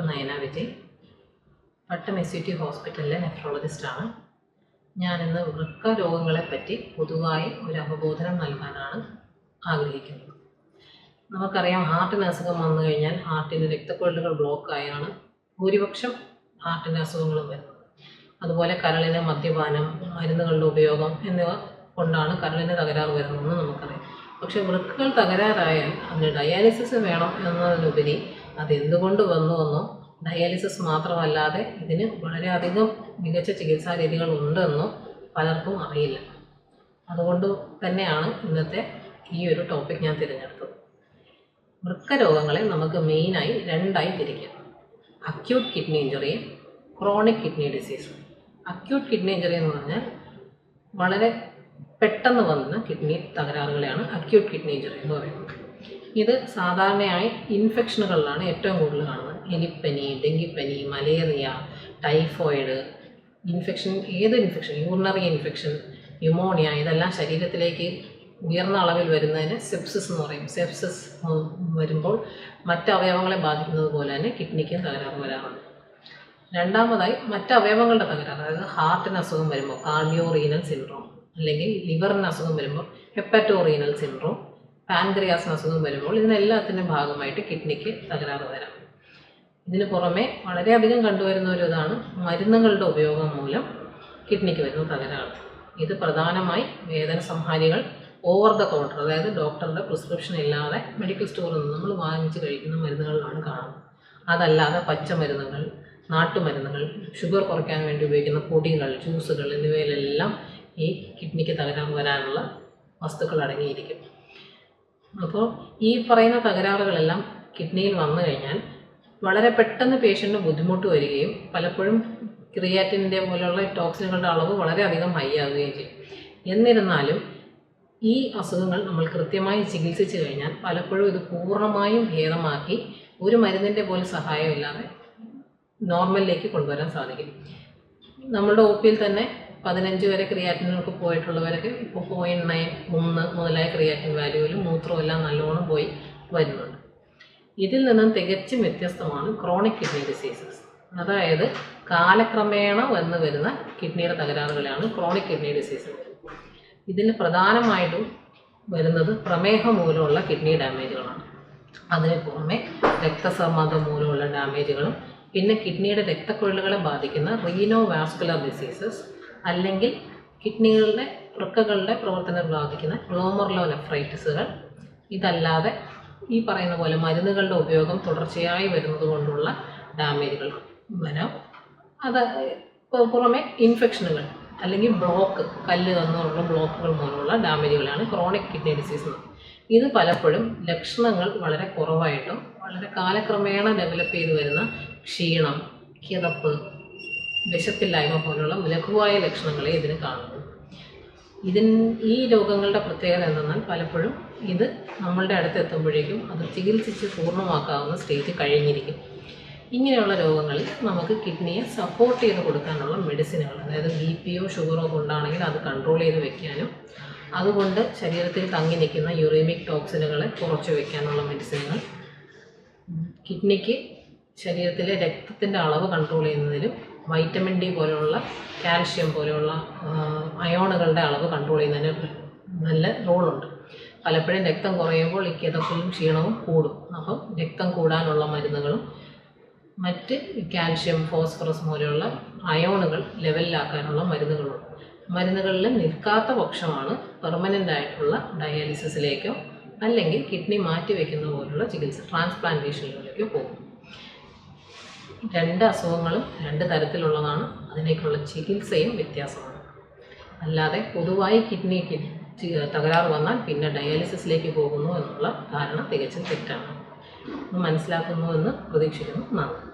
നയന വിജയ്. പട്ടം SUT ഹോസ്പിറ്റലിലെ നെഫ്രോളജിസ്റ്റാണ്. ഞാനിന്ന് വൃക്ക രോഗങ്ങളെപ്പറ്റി പൊതുവായി ഒരു അവബോധനം നൽകാനാണ് ആഗ്രഹിക്കുന്നത്. നമുക്കറിയാം, ഹാർട്ടിന് അസുഖം വന്നു കഴിഞ്ഞാൽ ഹാർട്ടിൻ്റെ രക്തക്കുഴലുകൾ ബ്ലോക്കായാണ് ഭൂരിപക്ഷം ഹാർട്ടിൻ്റെ അസുഖങ്ങളും വരുന്നത്. അതുപോലെ കരളിന് മദ്യപാനം, മരുന്നുകളുടെ ഉപയോഗം എന്നിവ കൊണ്ടാണ് കരളിന് തകരാറ് വരുന്നതെന്ന് നമുക്കറിയാം. പക്ഷേ വൃക്കകൾ തകരാറായാൽ അതിന് ഡയാലിസിസ് വേണം എന്നതിനുപരി അതെന്തുകൊണ്ട് വന്നുവെന്നോ ഡയാലിസിസ് മാത്രമല്ലാതെ ഇതിന് വളരെയധികം മികച്ച ചികിത്സാ രീതികൾ ഉണ്ടെന്നോ പലർക്കും അറിയില്ല. അതുകൊണ്ട് തന്നെയാണ് ഇന്നത്തെ ഈ ഒരു ടോപ്പിക് ഞാൻ തിരഞ്ഞെടുത്തത്. വൃക്ക രോഗങ്ങളെ നമുക്ക് മെയിനായി രണ്ടായി തിരിക്കാം: അക്യൂട്ട് കിഡ്നി ഇഞ്ചുറിയും ക്രോണിക് കിഡ്നി ഡിസീസും. അക്യൂട്ട് കിഡ്നി ഇഞ്ചുറി എന്ന് പറഞ്ഞാൽ വളരെ പെട്ടെന്ന് വന്ന കിഡ്നി തകരാറുകളെയാണ് അക്യൂട്ട് കിഡ്നി ഇഞ്ചുറി എന്ന് പറയുന്നത്. ഇത് സാധാരണയായി ഇൻഫെക്ഷനുകളിലാണ് ഏറ്റവും കൂടുതൽ കാണുന്നത്. എലിപ്പനി, ഡെങ്കിപ്പനി, മലേറിയ, ടൈഫോയിഡ് ഇൻഫെക്ഷൻ, ഏത് ഇൻഫെക്ഷൻ, യൂറിനറി ഇൻഫെക്ഷൻ, ന്യൂമോണിയ, ഇതെല്ലാം ശരീരത്തിലേക്ക് ഉയർന്ന അളവിൽ വരുന്നതിന് സെപ്സിസ് എന്ന് പറയും. സെപ്സിസ് വരുമ്പോൾ മറ്റ് അവയവങ്ങളെ ബാധിക്കുന്നത് പോലെ തന്നെ കിഡ്നിക്കും തകരാറ് വരാറുണ്ട്. രണ്ടാമതായി മറ്റ് അവയവങ്ങളുടെ തകരാറ്, അതായത് ഹാർട്ടിന് അസുഖം വരുമ്പോൾ കാർഡിയോ റീനൽ സിൻഡ്രോം, അല്ലെങ്കിൽ ലിവറിന് അസുഖം വരുമ്പോൾ ഹെപ്പറ്റോ റീനൽ സിൻഡ്രോം, പാൻക്രിയാസിന് അസുഖം വരുമ്പോൾ ഇതിനെല്ലാത്തിൻ്റെ ഭാഗമായിട്ട് കിഡ്നിക്ക് തകരാറ് വരാം. ഇതിന് പുറമെ വളരെയധികം കണ്ടുവരുന്ന ഒരു ഇതാണ് മരുന്നുകളുടെ ഉപയോഗം മൂലം കിഡ്നിക്ക് വരുന്ന തകരാറ്. ഇത് പ്രധാനമായി വേദന സംഹാരികൾ, ഓവർ ദ കൗണ്ടർ, അതായത് ഡോക്ടറുടെ പ്രിസ്ക്രിപ്ഷൻ ഇല്ലാതെ മെഡിക്കൽ സ്റ്റോറിൽ നിന്ന് നമ്മൾ വാങ്ങിച്ച് കഴിക്കുന്ന മരുന്നുകളിലാണ് കാണുന്നത്. അതല്ലാതെ പച്ചമരുന്നുകൾ, നാട്ടുമരുന്നുകൾ, ഷുഗർ കുറയ്ക്കാൻ വേണ്ടി ഉപയോഗിക്കുന്ന പൊടികൾ, ജ്യൂസുകൾ എന്നിവയിലെല്ലാം ഈ കിഡ്നിക്ക് തകരാറ് വരാനുള്ള വസ്തുക്കൾ അടങ്ങിയിരിക്കും. അപ്പോൾ ഈ പറയുന്ന തകരാറുകളെല്ലാം കിഡ്നിയിൽ വന്നു കഴിഞ്ഞാൽ വളരെ പെട്ടെന്ന് പേഷ്യൻറ്റിന് ബുദ്ധിമുട്ട് വരികയും പലപ്പോഴും ക്രിയാറ്റിൻ്റെ പോലുള്ള ടോക്സിനുകളുടെ അളവ് വളരെയധികം ഹൈ ആവുകയും ചെയ്യും. എന്നിരുന്നാലും ഈ അസുഖങ്ങൾ നമ്മൾ കൃത്യമായി ചികിത്സിച്ച് കഴിഞ്ഞാൽ പലപ്പോഴും ഇത് പൂർണ്ണമായും ഭേദമാക്കി ഒരു മരുന്നിൻ്റെ പോലും സഹായമില്ലാതെ നോർമലിലേക്ക് കൊണ്ടുവരാൻ സാധിക്കും. നമ്മളുടെ OP-യിൽ തന്നെ 15 വരെ ക്രിയാറ്റിനൊക്കെ പോയിട്ടുള്ളവരൊക്കെ ഇപ്പോൾ 0.9, 3 മുതലായ ക്രിയാറ്റിൻ വാല്യൂവിലും മൂത്രവും എല്ലാം നല്ലോണം പോയി വരുന്നുണ്ട്. ഇതിൽ നിന്നും തികച്ചും വ്യത്യസ്തമാണ് ക്രോണിക് കിഡ്നി ഡിസീസസ്. അതായത് കാലക്രമേണ വന്നു വരുന്ന കിഡ്നിയുടെ തകരാറുകളാണ് ക്രോണിക് കിഡ്നി ഡിസീസ്. ഇതിൽ പ്രധാനമായിട്ടും വരുന്നത് പ്രമേഹം മൂലമുള്ള കിഡ്നി ഡാമേജുകളാണ്. അതിന് പുറമെ രക്തസമ്മർദ്ദം മൂലമുള്ള ഡാമേജുകളും, പിന്നെ കിഡ്നിയുടെ രക്തക്കുഴലുകളെ ബാധിക്കുന്ന റീനോ വാസ്കുലർ ഡിസീസസ്, അല്ലെങ്കിൽ കിഡ്നികളുടെ വൃക്കകളുടെ പ്രവർത്തനം ബാധിക്കുന്ന ഗ്ലോമറുലോനെഫ്രൈറ്റിസുകൾ, ഇതല്ലാതെ ഈ പറയുന്ന പോലെ മരുന്നുകളുടെ ഉപയോഗം തുടർച്ചയായി വരുന്നത് കൊണ്ടുള്ള ഡാമേജുകൾ വരാം. അത് പുറമെ ഇൻഫെക്ഷനുകൾ അല്ലെങ്കിൽ ബ്ലോക്ക്, കല്ല് വന്നുള്ള ബ്ലോക്കുകൾ മൂലമുള്ള ഡാമേജുകളാണ് ക്രോണിക് കിഡ്നി ഡിസീസ്. ഇത് പലപ്പോഴും ലക്ഷണങ്ങൾ വളരെ കുറവായിട്ടും വളരെ കാലക്രമേണ ഡെവലപ്പ് ചെയ്ത് വരുന്ന ക്ഷീണം, കിതപ്പ്, വിശപ്പില്ലായ്മ പോലുള്ള ലഘുവായ ലക്ഷണങ്ങളെ ഇതിന് കാണുന്നു. ഈ രോഗങ്ങളുടെ പ്രത്യേകത എന്തെന്നാൽ പലപ്പോഴും ഇത് നമ്മളുടെ അടുത്ത് എത്തുമ്പോഴേക്കും അത് ചികിത്സിച്ച് പൂർണ്ണമാക്കാവുന്ന സ്റ്റേജ് കഴിഞ്ഞിരിക്കും. ഇങ്ങനെയുള്ള രോഗങ്ങളിൽ നമുക്ക് കിഡ്നിയെ സപ്പോർട്ട് ചെയ്ത് കൊടുക്കാനുള്ള മെഡിസിനുകൾ, അതായത് BP-യോ ഷുഗറോ കൊണ്ടാണെങ്കിൽ അത് കൺട്രോൾ ചെയ്ത് വെക്കാനും, അതുകൊണ്ട് ശരീരത്തിൽ തങ്ങി നിൽക്കുന്ന യൂറീമിക് ടോക്സിനുകളെ കുറച്ച് വയ്ക്കാനുള്ള മെഡിസിനുകൾ, കിഡ്നിക്ക് ശരീരത്തിലെ രക്തത്തിൻ്റെ അളവ് കൺട്രോൾ ചെയ്യുന്നതിലും വൈറ്റമിൻ D പോലെയുള്ള, കാൽഷ്യം പോലെയുള്ള അയോണുകളുടെ അളവ് കൺട്രോൾ ചെയ്യുന്നതിന് നല്ല റോളുണ്ട്. പലപ്പോഴും രക്തം കുറയുമ്പോൾ ഈ കിതപ്പും ക്ഷീണവും കൂടും. അപ്പം രക്തം കൂടാനുള്ള മരുന്നുകളും മറ്റ് കാൽഷ്യം, ഫോസ്ഫറസ് പോലെയുള്ള അയോണുകൾ ലെവലിലാക്കാനുള്ള മരുന്നുകളുണ്ട്. മരുന്നുകളിൽ നിൽക്കാത്ത പക്ഷമാണ് പെർമനൻ്റ് ആയിട്ടുള്ള ഡയാലിസിസിലേക്കോ അല്ലെങ്കിൽ കിഡ്നി മാറ്റിവെക്കുന്ന പോലുള്ള ചികിത്സ, ട്രാൻസ്പ്ലാന്റേഷനിലേക്കോ പോകും. രണ്ട് അസുഖങ്ങളും രണ്ട് തരത്തിലുള്ളതാണ്. അതിനേക്കുള്ള ചികിത്സയും വ്യത്യാസമാണ്. അല്ലാതെ പൊതുവായി കിഡ്നിക്ക് തകരാറ് വന്നാൽ പിന്നെ ഡയാലിസിസിലേക്ക് പോകുന്നു എന്നുള്ള ധാരണ തികച്ചും തെറ്റാണ്. മനസ്സിലാക്കുന്നുവെന്ന് പ്രതീക്ഷിക്കുന്നു. നന്ദി.